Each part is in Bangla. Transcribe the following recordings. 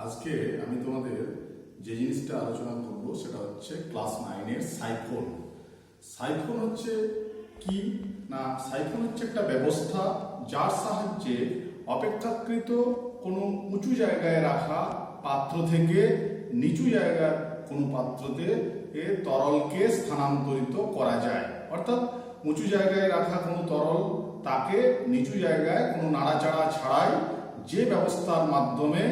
আজকে আমি তোমাদের যে জিনিসটা আলোচনা করব সেটা হচ্ছে ক্লাস 9 এর সাইফন। সাইফন হচ্ছে কি না, সাইফন হচ্ছে একটা ব্যবস্থা যার সাহায্যে অপেক্ষাকৃত কোনো উঁচু জায়গায় রাখা পাত্র থেকে নিচু জায়গার কোনো পাত্রতে তরলকে স্থানান্তরিত করা যায়। অর্থাৎ উঁচু জায়গায় রাখা কোনো তরল তাকে নিচু জায়গায় কোনো নাড়াচাড়া ছাড়াই যে ব্যবস্থার মাধ্যমে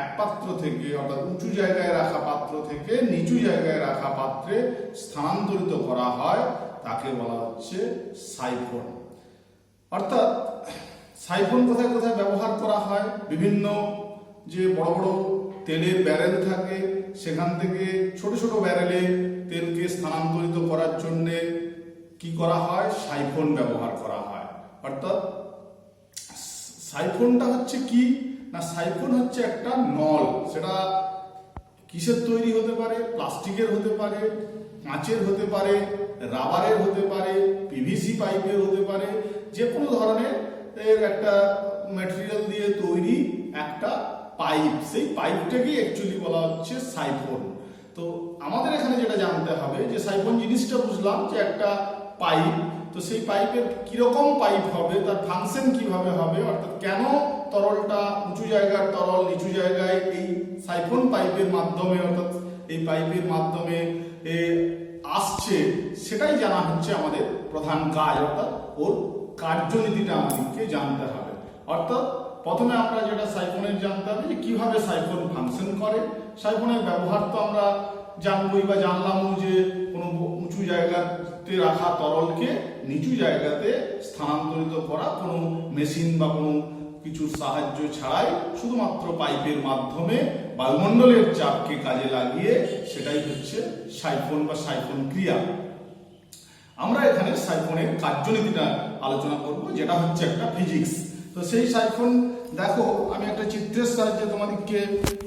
এক পাত্র থেকে অর্থাৎ উঁচু জায়গায় রাখা পাত্র থেকে নিচু জায়গায় রাখা পাত্রে স্থানান্তরিত করা হয় তাকে বলা হচ্ছে সাইফন। অর্থাৎ সাইফন কোথায় কোথায় ব্যবহার করা হয়? বিভিন্ন যে বড় বড় তেলের ব্যারেল থাকে সেখান থেকে ছোট ছোট ব্যারেলে তেলকে স্থানান্তরিত করার জন্যে কি করা হয়? সাইফন ব্যবহার করা হয়। অর্থাৎ সাইফনটা হচ্ছে কি না, সাইফন হচ্ছে একটা নল। সেটা কিসের তৈরি হতে পারে? প্লাস্টিকের হতে পারে, কাঁচের হতে পারে, রাবারের হতে পারে, পিভিসি পাইপের হতে পারে, যে কোনো ধরনের একটা ম্যাটেরিয়াল দিয়ে তৈরি একটা পাইপ। সেই পাইপটাকেই অ্যাকচুয়ালি বলা হচ্ছে সাইফন। তো আমাদের এখানে যেটা জানতে হবে যে সাইফন জিনিসটা বুঝলাম যে একটা পাইপ, তো সেই পাইপের কিরকম পাইপ হবে, তার ফাংশন কিভাবে হবে, অর্থাৎ কেন তরলটা উঁচু জায়গার তরল নিচু জায়গায় এই সাইফন পাইপের মাধ্যমে অর্থাৎ এই পাইপের মাধ্যমে আসছে, সেটাই জানা হচ্ছে আমাদের প্রধান কাজ। অর্থাৎ ওর কার্যনীতিটা আমাদেরকে জানতে হবে। অর্থাৎ প্রথমে আমরা যেটা সাইফনের জানতে হবে যে কিভাবে সাইফন ফাংশন করে। সাইফনের ব্যবহার তো আমরা জানবই বা জানলামও যে কোনো উঁচু জায়গাতে রাখা তরলকে নিচু জায়গাতে স্থানান্তরিত করা কোনো মেশিন বা কোনো কিছুর সাহায্য ছাড়াই শুধুমাত্র পাইপের মাধ্যমে বায়ুমণ্ডলের চাপকে কাজে লাগিয়ে, সেটাই হচ্ছে সাইফন বা সাইফন ক্রিয়া। আমরা এখানে সাইফনের কার্যনীতিটা আলোচনা করব, যেটা হচ্ছে একটা ফিজিক্স। তো সেই সাইফন দেখো, আমি একটা চিত্রের সাহায্যে তোমাদেরকে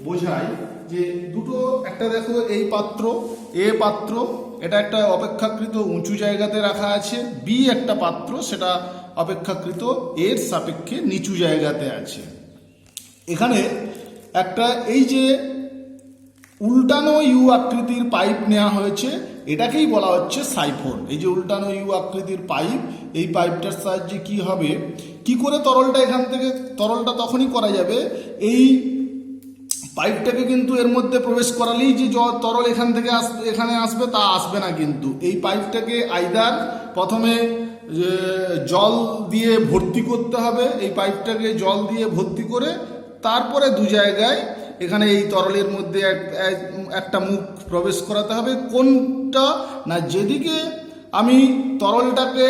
বোঝাই যে দুটো, একটা দেখো এই পাত্র এ পাত্র, এটা একটা অপেক্ষাকৃত উঁচু জায়গাতে রাখা আছে। বি একটা পাত্র, সেটা অপেক্ষাকৃত এর সাপেক্ষে নিচু জায়গাতে আছে। এখানে একটা এই যে উল্টানো ইউ আকৃতির পাইপ নেওয়া হয়েছে, এটাকেই বলা হচ্ছে সাইফন। এই যে উল্টানো ইউ আকৃতির পাইপ, এই পাইপটার সাহায্যে কি হবে, কি করে তরলটা এখান থেকে, তরলটা তখনই করা যাবে এই পাইপটাকে কিন্তু এর মধ্যে প্রবেশ করালেই যে তরল এখান থেকে এখানে আসবে তা আসবে না। কিন্তু এই পাইপটাকে আইদার প্রথমে জল দিয়ে ভর্তি করতে হবে, এই পাইপটাকে জল দিয়ে ভর্তি করে তারপরে দু জায়গায় এখানে এই তরলের মধ্যে একটা মুখ প্রবেশ করাতে হবে। কোনটা না, যেদিকে আমি তরলটাকে,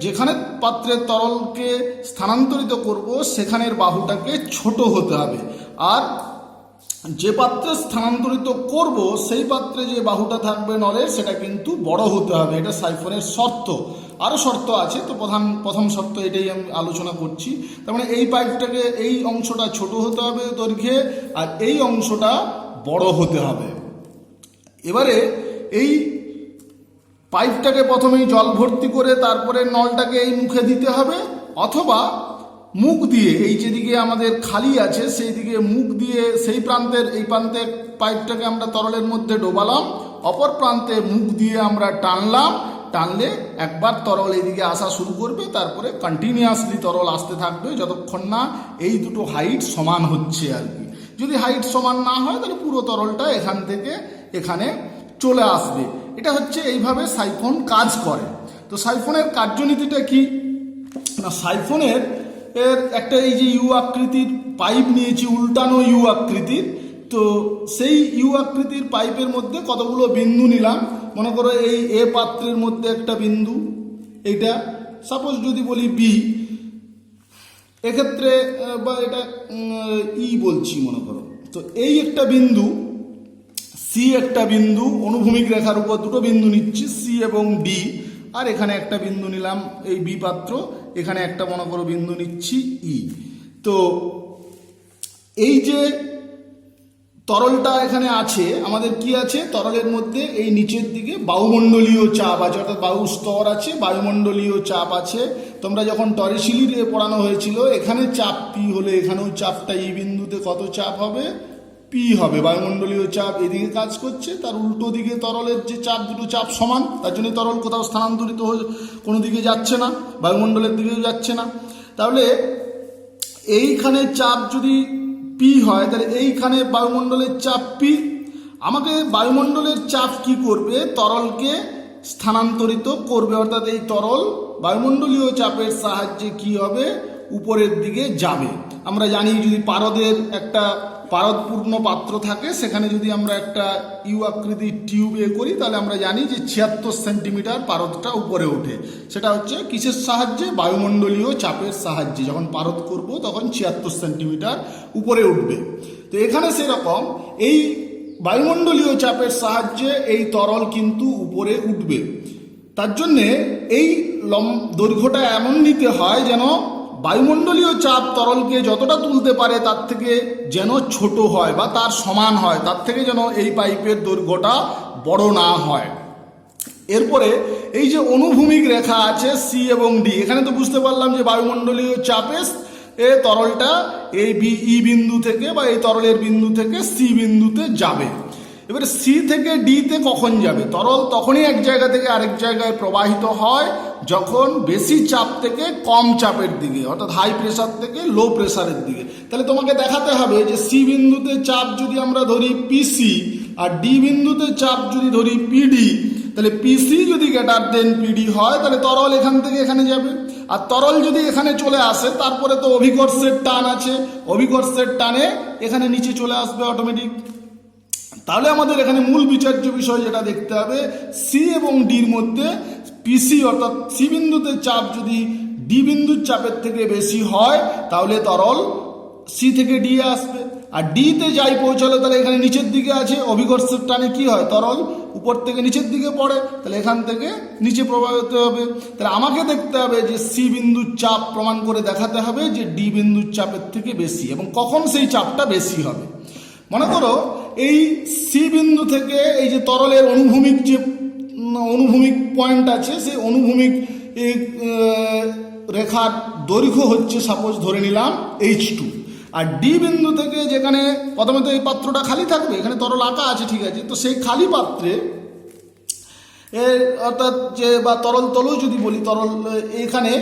যেখানে পাত্রের তরলকে স্থানান্তরিত করব সেখানের বাহুটাকে ছোট হতে হবে, আর যে পাত্রে স্থানান্তরিত করব সেই পাত্রে যে বাহুটা থাকবে নলের, সেটা কিন্তু বড় হতে হবে। এটা সাইফনের শর্ত। আরও শর্ত আছে, তো প্রথম শর্ত এটাই আমি আলোচনা করছি। তার মানে এই পাইপটাকে, এই অংশটা ছোট হতে হবে দৈর্ঘ্যে, আর এই অংশটা বড় হতে হবে। এবারে এই পাইপটাকে প্রথমেই জল ভর্তি করে তারপরে নলটাকে এই মুখে দিতে হবে, অথবা মুখ দিয়ে এই যেদিকে আমাদের খালি আছে সেই দিকে মুখ দিয়ে সেই প্রান্তের, এই প্রান্তে পাইপটাকে আমরা তরলের মধ্যে ডোবালাম, অপর প্রান্তে মুখ দিয়ে আমরা টানলাম, টানলে একবার তরল এইদিকে আসা শুরু করবে, তারপরে কন্টিনিউয়াসলি তরল আসতে থাকবে যতক্ষণ না এই দুটো হাইট সমান হচ্ছে আর কি। যদি হাইট সমান না হয় তাহলে পুরো তরলটা এখান থেকে এখানে চলে আসবে। এটা হচ্ছে এইভাবে সাইফন কাজ করে। তো সাইফনের কার্যনীতিটা কি না, সাইফনের একটা এই যে ইউ আকৃতির পাইপ নিয়েছি, উল্টানো ইউ আকৃতির, তো সেই ইউ আকৃতির পাইপের মধ্যে কতগুলো বিন্দু নিলাম। মনে করো এই এ পাত্রের মধ্যে একটা বিন্দু, এইটা সাপোজ যদি বলি বি, এক্ষেত্রে বা এটা ই বলছি মনে করো, তো এই একটা বিন্দু, সি একটা বিন্দু, অনুভূমিক রেখার উপর দুটো বিন্দু নিচ্ছি সি এবং ডি, আর এখানে একটা বিন্দু নিলাম এই বি পাত্র, এখানে একটা মনে করো বিন্দু নিচ্ছি ই। তো এই যে তরলটা এখানে আছে, আমাদের কি আছে, তরলের মধ্যে এই নিচের দিকে বায়ুমণ্ডলীয় চাপ আছে, অর্থাৎ বায়ু স্তর আছে, বায়ুমণ্ডলীয় চাপ আছে। তোমরা যখন টরিশিলি পড়ানো হয়েছিল, এখানে চাপ পি হলে এখানেও চাপটা এই বিন্দুতে কত চাপ হবে, P পি হবে। বায়ুমণ্ডলীয় চাপ এদিকে কাজ করছে, তার উল্টো দিকে তরলের যে চাপ, দুটো চাপ সমান, তার জন্য তরল কোথাও স্থানান্তরিত হয়ে কোনো দিকে যাচ্ছে না, বায়ুমণ্ডলের দিকেও যাচ্ছে না। তাহলে এইখানে চাপ যদি পি হয়, তাহলে এইখানে বায়ুমণ্ডলের চাপ পি। আমাকে বায়ুমণ্ডলের চাপ কি করবে? তরলকে স্থানান্তরিত করবে, অর্থাৎ এই তরল বায়ুমণ্ডলীয় চাপের সাহায্যে কি হবে? উপরের দিকে যাবে। আমরা জানি যদি পারদের একটা পারদপূর্ণ পাত্র থাকে, সেখানে যদি আমরা একটা ইউ আকৃতির টিউব করি, তাহলে আমরা জানি যে 76 সেন্টিমিটার পারদটা উপরে ওঠে। সেটা হচ্ছে কিসের সাহায্যে? বায়ুমণ্ডলীয় চাপের সাহায্যে। যখন পারদ করব তখন 76 সেন্টিমিটার উপরে উঠবে। তো এখানে সেরকম এই বায়ুমণ্ডলীয় চাপের সাহায্যে এই তরল কিন্তু উপরে উঠবে। তার জন্যে এই দৈর্ঘ্যটা এমন নিতে হয় যেন বায়ুমণ্ডলীয় চাপ তরলকে যতটা তুলতে পারে তার থেকে যেন ছোট হয় বা তার সমান হয়, তার থেকে যেন এই পাইপের দৈর্ঘ্যটা বড় না হয়। এরপরে এই যে অনুভূমিক রেখা আছে সি এবং ডি, এখানে তো বুঝতে পারলাম যে বায়ুমণ্ডলীয় চাপে এ তরলটা এই ই বিন্দু থেকে বা এই তরলের বিন্দু থেকে সি বিন্দুতে যাবে। এবারে সি থেকে ডিতে কখন যাবে? তরল তখনই এক জায়গা থেকে আরেক জায়গায় প্রবাহিত হয় যখন বেশি চাপ থেকে কম চাপের দিকে, অর্থাৎ হাই প্রেসার থেকে লো প্রেসারের দিকে। তাহলে তোমাকে দেখাতে হবে যে সি বিন্দুতে চাপ যদি আমরা ধরি পিসি আর ডি বিন্দুতে চাপ যদি ধরি পিডি, তাহলে পিসি যদি গ্রেটার দেন পিডি হয়, তাহলে তরল এখান থেকে এখানে যাবে। আর তরল যদি এখানে চলে আসে, তারপরে তো অভিকর্ষের টান আছে, অভিকর্ষের টানে এখানে নিচে চলে আসবে অটোমেটিক। তাহলে আমাদের এখানে মূল বিচার্য বিষয় যেটা দেখতে হবে, সি এবং ডির মধ্যে পিসি অর্থাৎ সি বিন্দুতে চাপ যদি ডি বিন্দুর চাপের থেকে বেশি হয়, তাহলে তরল সি থেকে ডি আসবে। আর ডিতে যাই পৌঁছালো, তাহলে এখানে নিচের দিকে আছে, অভিকর্ষের টানে কি হয়? তরল উপর থেকে নিচের দিকে পড়ে, তাহলে এখান থেকে নিচে প্রবাহিত হবে। তাহলে আমাকে দেখতে হবে যে সি বিন্দুর চাপ প্রমাণ করে দেখাতে হবে যে ডি বিন্দুর চাপের থেকে বেশি, এবং কখন সেই চাপটা বেশি হবে। মনে করো এই সি বিন্দু থেকে এই যে তরলের অনুভূমিক পয়েন্ট আছে, সেই অনুভূমিক রেখার দৈর্ঘ্য হচ্ছে সাপোজ ধরে নিলাম H2। আর ডি বিন্দু থেকে, যেখানে প্রথমে তো এই পাত্রটা খালি থাকবে, এখানে তরল আঁকা আছে, ঠিক আছে, তো সেই খালি পাত্রে অর্থাৎ যে বা তরল তলও যদি বলি, তরল এখানে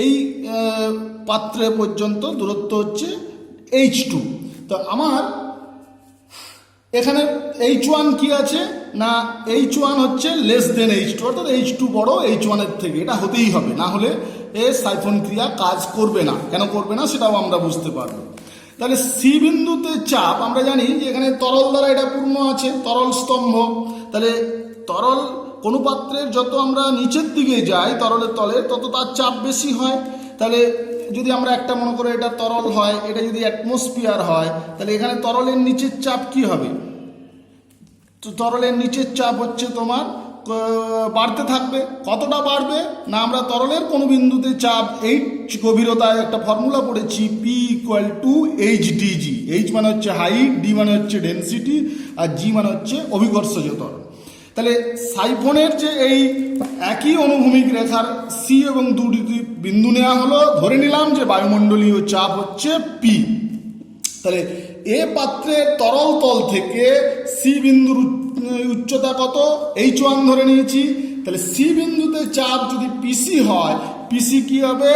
এই পাত্রে পর্যন্ত দূরত্ব হচ্ছে H2। তো আমার এখানে H1 কি আছে না, H1 হচ্ছে লেস দেন H2, অর্থাৎ H2 বড় H1 এর থেকে, এটা হতেই হবে, না হলে সাইফন ক্রিয়া কাজ করবে না। কেন করবে না সেটাও আমরা বুঝতে পারবো। তাহলে সি বিন্দুতে চাপ আমরা জানি যে এখানে তরল দ্বারা এটা পূর্ণ আছে, তরল স্তম্ভ। তাহলে তরল কোনো পাত্রের যত আমরা নিচের দিকে যাই তরলের তলে, তত তার চাপ বেশি হয়। তাহলে যদি আমরা একটা মনে করো এটা তরল হয়, এটা যদি অ্যাটমসফিয়ার হয়, তাহলে এখানে তরলের নিচের চাপ কি হবে? তো তরলের নিচের চাপ হচ্ছে তোমার বাড়তে থাকবে। কতটা বাড়বে না, আমরা তরলের কোনো বিন্দুতে চাপ এইচ গভীরতায় একটা ফর্মুলা পড়েছি, P equal to HDG। H মানে হচ্ছে হাইট, ডি মানে হচ্ছে ডেনসিটি, আর জি মানে হচ্ছে অভিকর্ষজ ত্বরণ। তাহলে সাইফনের যে এই একই অনুভূমিক রেখার সি এবং দুটি বিন্দু নেওয়া হলো, ধরে নিলাম যে বায়ুমণ্ডলীয় চাপ হচ্ছে পি। তাহলে এ পাত্রের তরল তল থেকে সি বিন্দুর উচ্চতা কত? H1 ধরে নিয়েছি। তাহলে সি বিন্দুতে চাপ যদি পিসি হয়, পিসি কি হবে?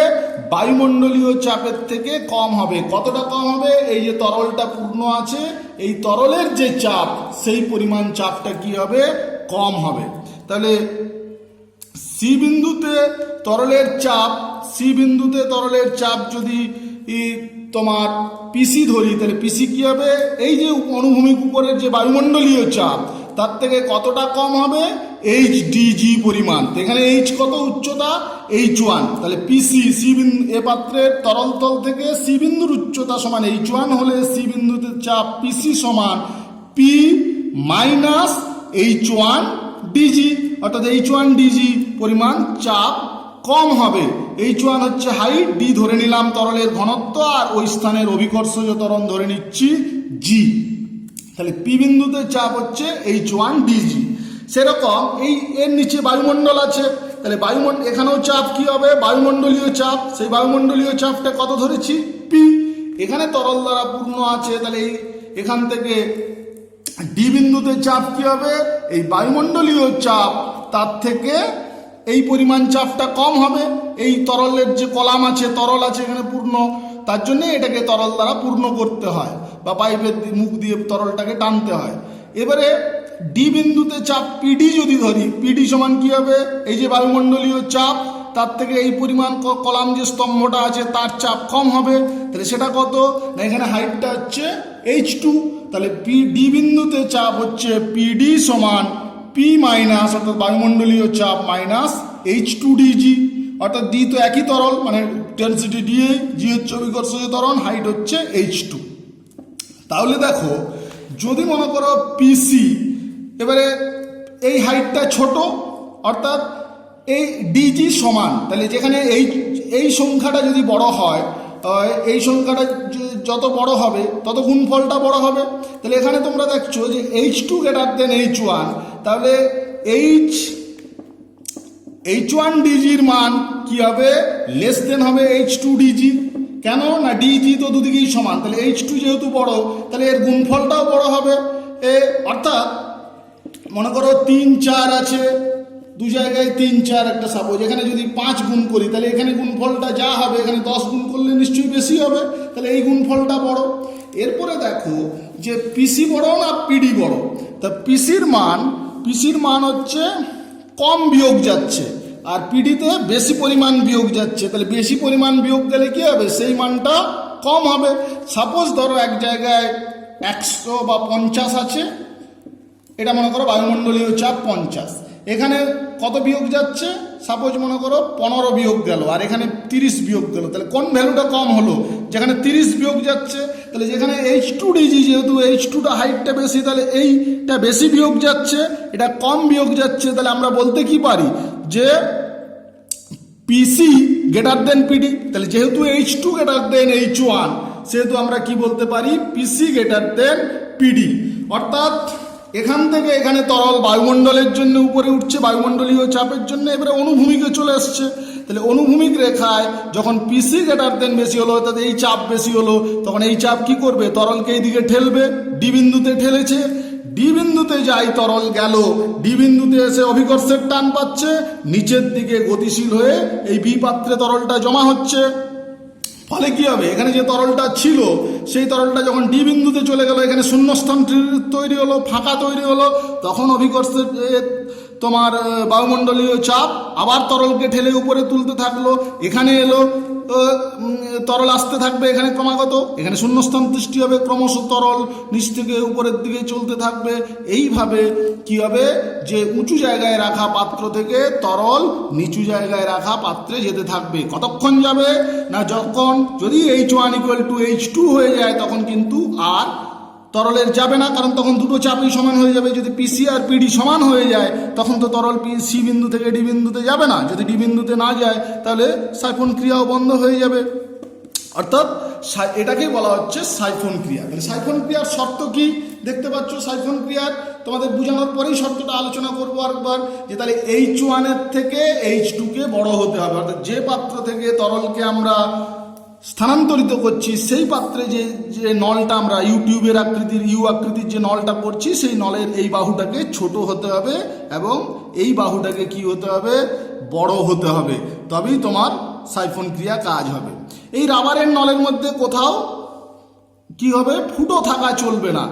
বায়ুমণ্ডলীয় চাপের থেকে কম হবে। কতটা কম হবে? এই যে তরলটা পূর্ণ আছে, এই তরলের যে চাপ, সেই পরিমাণ চাপটা কি হবে? কম হবে। তাহলে সি বিন্দুতে তরলের চাপ যদি তোমার পিসি ধরি, তাহলে পিসি কি হবে? এই যে অনুভূমিক উপরের যে বায়ুমণ্ডলীয় চাপ, তার থেকে কতটা কম হবে? HDG পরিমাণ। এখানে H কত? উচ্চতা H1। তাহলে পিসি সি বিন্দু এ পাত্রের তরল তল থেকে সি বিন্দুর উচ্চতা সমান H1 হলে সি বিন্দুতে চাপ পিসি সমান পি মাইনাস H1 ডিজি, অর্থাৎ H1 ডিজি পরিমাণ চাপ কম হবে। H1 হচ্ছে হাইট, ডি ধরে নিলাম তরলের ঘনত্ব, আর ওই স্থানের অভিকর্ষজ ত্বরণ ধরে নিচ্ছি জি। তাহলে পি বিন্দুতে চাপ হচ্ছে H1 ডিজি। সেরকম এই এর নিচে বায়ুমণ্ডল আছে, তাহলে এখানেও চাপ কি হবে? বায়ুমণ্ডলীয় চাপ। সেই বায়ুমণ্ডলীয় চাপটা কত ধরেছি? পি। এখানে তরল দ্বারা পূর্ণ আছে, তাহলে এখান থেকে ডি বিন্দুতে চাপ কি হবে, এই বায়ুমণ্ডলীয় চাপ তার থেকে এই পরিমাণ চাপটা কম হবে। এই তরলের যে কলাম আছে, তরল আছে এখানে পূর্ণ, তার জন্য এটাকে তরল দ্বারা পূর্ণ করতে হয় বা পাইপের মুখ দিয়ে তরলটাকে টানতে হয়। এবারে ডি বিন্দুতে চাপ পিডি যদি ধরি, পিডি সমান কি হবে, এই যে বায়ুমণ্ডলীয় চাপ তার থেকে এই পরিমাণ কলাম যে স্তম্ভটা আছে তার চাপ কম হবে। তাহলে সেটা কত না, এখানে হাইটটা হচ্ছে H2, তাহলে ডি বিন্দুতে চাপ হচ্ছে পিডি সমান পি মাইনাস, অর্থাৎ বায়ুমণ্ডলীয় চাপ মাইনাস H2dg, অর্থাৎ ডি তো একই তরল, মানে ডেনসিটি ডি, জি হচ্ছে অভিকর্ষজ ত্বরণ, হাইট হচ্ছে H2। তাহলে দেখো যদি মনে করো পিসি, এবারে এই হাইটটা ছোট, অর্থাৎ এই ডিজি সমান, তাহলে যেখানে এই সংখ্যাটা যদি বড় হয়, এই সংখ্যাটা যত বড় হবে তত গুণফলটা বড় হবে। তাহলে এখানে তোমরা দেখছো যে H2 গ্রেটার দেন H1, তাহলে H1 ডিজির মান কি হবে, লেস দেন হবে H2 ডিজি। কেন না, ডিজি তো দুদিকেই সমান, তাহলে H2 যেহেতু বড় তাহলে এর গুণফলটাও বড় হবে। অর্থাৎ মনে করো 3 4 আছে, দু জায়গায় 3 4 একটা সাপোজ, এখানে যদি 5 গুণ করি তাহলে এখানে গুণফলটা যা হবে এখানে 10 গুণ করলে নিশ্চয়ই বেশি হবে, তাহলে এই গুণফলটা বড়। এরপরে দেখো যে পিসি বড় না পিডি বড়, তা পিসির মান হচ্ছে কম বিয়োগ যাচ্ছে আর পিডিতে বেশি পরিমাণ বিয়োগ যাচ্ছে, তাহলে বেশি পরিমাণ বিয়োগ গেলে কি হবে, সেই মানটা কম হবে। সাপোজ ধরো এক জায়গায় 100 বা 50 আছে, এটা মনে করো বায়ুমণ্ডলীয় চাপ 50, এখানে কত বিয়োগ যাচ্ছে, সাপোজ মনে করো 15 বিয়োগ গেল আর এখানে 30 বিয়োগ গেল, তাহলে কোন ভ্যালুটা কম হলো, যেখানে 30 বিয়োগ যাচ্ছে। তাহলে যেখানে H2dg, যেহেতু H2টা হাইটটা বেশি, তাহলে এইটা বেশি বিয়োগ যাচ্ছে, এটা কম বিয়োগ যাচ্ছে, তাহলে আমরা বলতে কি পারি যে পিসি গ্রেটার দেন পিডি। তাহলে যেহেতু H2 গ্রেটার দেন H1, সেহেতু আমরা কি বলতে পারি, পিসি গ্রেটার দেন পিডি। অর্থাৎ এখান থেকে এখানে তরল বায়ুমণ্ডলের জন্য উপরে উঠছে, বায়ুমণ্ডলীয় চাপের জন্য, এবারে অনুভূমিকে চলে আসছে। তাহলে অনুভূমিক রেখায় যখন পিসি গ্রেটার দেন বেশি হলো, অর্থাৎ এই চাপ বেশি হলো, তখন এই চাপ কি করবে, তরলকে এইদিকে ঠেলবে, ডি বিন্দুতে ঠেলেছে, ডি বিন্দুতে যাই তরল গেল, ডি বিন্দুতে এসে অভিকর্ষের টান পাচ্ছে, নিচের দিকে গতিশীল হয়ে এই বি পাত্রে তরলটা জমা হচ্ছে। ফলে কি হবে, এখানে যে তরলটা ছিল সেই তরলটা যখন ডি বিন্দুতে চলে গেল, এখানে শূন্যস্থান তৈরি হলো, ফাঁকা তৈরি হলো, তখন অভিকর্ষের তোমার বায়ুমণ্ডলীয় চাপ আবার তরলকে ঠেলে উপরে তুলতে থাকলো, এখানে এলো, তরল আসতে থাকবে এখানে ক্রমাগত, এখানে শূন্যস্থান সৃষ্টি হবে, ক্রমশ তরল নিচ থেকে উপরের দিকে চলতে থাকবে। এইভাবে কি হবে, যে উঁচু জায়গায় রাখা পাত্র থেকে তরল নিচু জায়গায় রাখা পাত্রে যেতে থাকবে। কতক্ষণ যাবে না, যখন যদি H1 = H2 হয়ে যায় তখন কিন্তু আর তরলের যাবে না, কারণ তখন দুটো চাপই সমান হয়ে যাবে। যদি পিসি আর পিডি সমান হয়ে যায় তখন তো তরল সি বিন্দু থেকে ডি বিন্দুতে যাবে না, যদি ডি বিন্দুতে না যায় তাহলে সাইফন ক্রিয়াও বন্ধ হয়ে যাবে। অর্থাৎ এটাকে বলা হচ্ছে সাইফন ক্রিয়া। তাহলে সাইফন ক্রিয়ার শর্ত কি দেখতে পাচ্ছ, সাইফন ক্রিয়ার তোমাদের বোঝানোর পরেই শর্তটা আলোচনা করবো আরেকবার, যে তাহলে H1 এর থেকে H2 কে বড় হতে হবে, অর্থাৎ যে পাত্র থেকে তরলকে আমরা স্থানান্তরিত করছি সেই পাত্রে যে নলটা আমরা টিউবের আকৃতির ইউ আকৃতির যে নলটা করছি, সেই নলের এই বাহুটাকে ছোট হতে হবে এবং এই বাহুটাকে কি হতে হবে, বড় হতে হবে, তবেই তোমার সাইফন ক্রিয়া কাজ হবে। এই রাবারের নলের মধ্যে কোথাও কি হবে, ফুটো থাকা চলবে না,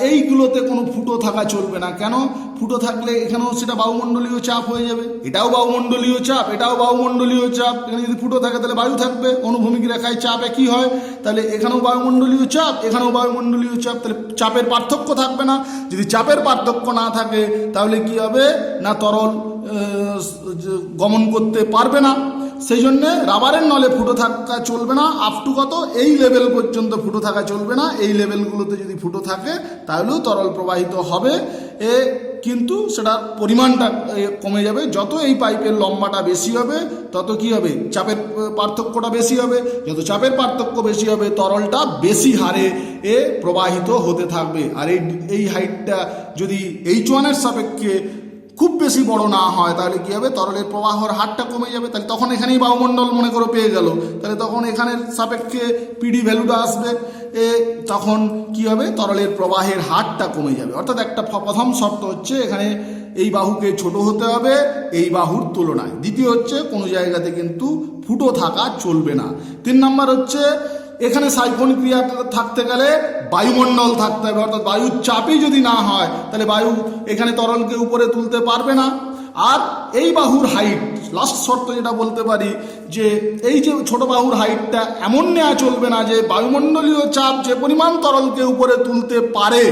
এইগুলোতে কোনো ফুটো থাকা চলবে না। কেন, ফুটো থাকলে এখানেও সেটা বায়ুমণ্ডলীয় চাপ হয়ে যাবে, এটাও বায়ুমণ্ডলীয় চাপ, এটাও বায়ুমণ্ডলীয় চাপ, এখানে যদি ফুটো থাকে তাহলে বায়ু থাকবে, অনুভূমিক রেখায় চাপ একই হয়, তাহলে এখানেও বায়ুমণ্ডলীয় চাপ, এখানেও বায়ুমণ্ডলীয় চাপ, তাহলে চাপের পার্থক্য থাকবে না। যদি চাপের পার্থক্য না থাকে তাহলে কি হবে না, তরল গমন করতে পারবে না। সেই জন্যে রাবারের নলে ফুটো থাকা চলবে না, আপ টু কত, এই লেভেল পর্যন্ত ফুটো থাকা চলবে না। এই লেভেলগুলোতে যদি ফুটো থাকে তাহলেও তরল প্রবাহিত হবে, কিন্তু সেটার পরিমাণটা কমে যাবে। যত এই পাইপের লম্বাটা বেশি হবে তত কি হবে, চাপের পার্থক্যটা বেশি হবে, যত চাপের পার্থক্য বেশি হবে তরলটা বেশি হারে প্রবাহিত হতে থাকবে। আর এই হাইটটা যদি H1 এর সাপেক্ষে খুব বেশি বড় না হয়, তাহলে কি হবে, তরলের প্রবাহের হারটা কমে যাবে। তাহলে তখন এখানেই বায়ুমণ্ডল মনে করো পেয়ে গেল, তাহলে তখন এখানের সাপেক্ষে পিডি ভ্যালুটা আসবে, তখন কি হবে, তরলের প্রবাহের হারটা কমে যাবে। অর্থাৎ একটা প্রথম শর্ত হচ্ছে এখানে এই বাহুকে ছোট হতে হবে এই বাহুর তুলনায়। দ্বিতীয় হচ্ছে কোনো জায়গাতে কিন্তু ফুটো থাকা চলবে না। 3 নম্বর হচ্ছে এখানে সাইফন ক্রিয়া থাকতে গেলে বায়ুমণ্ডল থাকতে হবে, অর্থাৎ বায়ুর চাপই যদি না হয় তাহলে বায়ু এখানে তরলকে উপরে তুলতে পারবে না। আর এই বাহুর হাইট, লাস্ট শর্ত যেটা বলতে পারি যে এই যে ছোট বাহুর হাইটটা এমন নেওয়া চলবে না যে বায়ুমণ্ডলীয় চাপ যে পরিমাণ তরলকে উপরে তুলতে পারে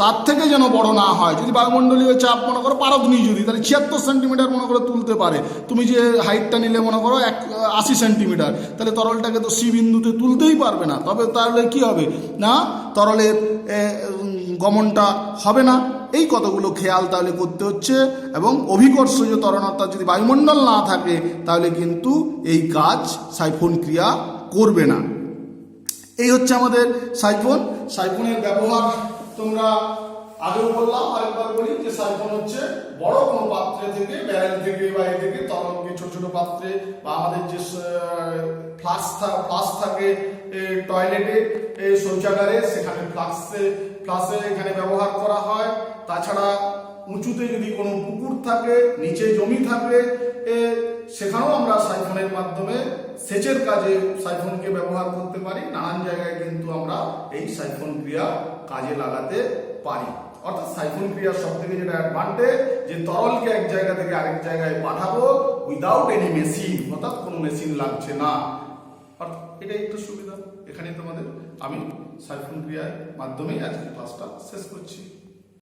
তার থেকে যেন বড় না হয়। যদি বায়ুমণ্ডলীয় চাপ মনে করো পারদনি যদি, তাহলে 76 সেন্টিমিটার মনে করো তুলতে পারে, তুমি যে হাইটটা নিলে মনে করো 80 সেন্টিমিটার, তাহলে তরলটাকে তো সি বিন্দুতে তুলতেই পারবে না। তবে তাহলে কি হবে না, তরলের গমনটা হবে না। এই কতগুলো খেয়াল তাহলে করতে হচ্ছে। এবং অভিকর্ষজ ত্বরণ অর্থাৎ যদি বায়ুমণ্ডল না থাকে তাহলে কিন্তু এই কাজ সাইফন ক্রিয়া করবে না। এই হচ্ছে আমাদের সাইফন। সাইফনের ব্যবহার তোমরা আগেও বললাম, আরেকবার বলি যে সাইফন হচ্ছে বড় কোনো পাত্রে থেকে, ব্যারেল থেকে বা এ থেকে তরলকে ছোট ছোট পাত্রে বা আমাদের যে ফ্লাস্ক থাকে টয়লেটে, শৌচাগারে, সেখানে ফ্লাসে এখানে ব্যবহার করা হয়। তাছাড়া উঁচুতে যদি কোনো পুকুর থাকে, নিচে জমি থাকে, সেখানেও আমরা সাইফনের মাধ্যমে সেচের কাজে সাইফনকে ব্যবহার করতে পারি। নানান জায়গায় কিন্তু আমরা এই সাইফন ক্রিয়া কাজে লাগাতে পারি। অর্থাৎ সাইফন ক্রিয়ার সব থেকে যেটা অ্যাডভান্টেজ, যে তরলকে এক জায়গা থেকে আরেক জায়গায় পাঠাবো উইদাউট এনি মেশিন, অর্থাৎ কোনো মেশিন লাগছে না। অর্থাৎ এটাই একটা সুবিধা। এখানে তোমাদের আমি সাইফন ক্রিয়ার মাধ্যমেই আজকে ক্লাসটা শেষ করছি।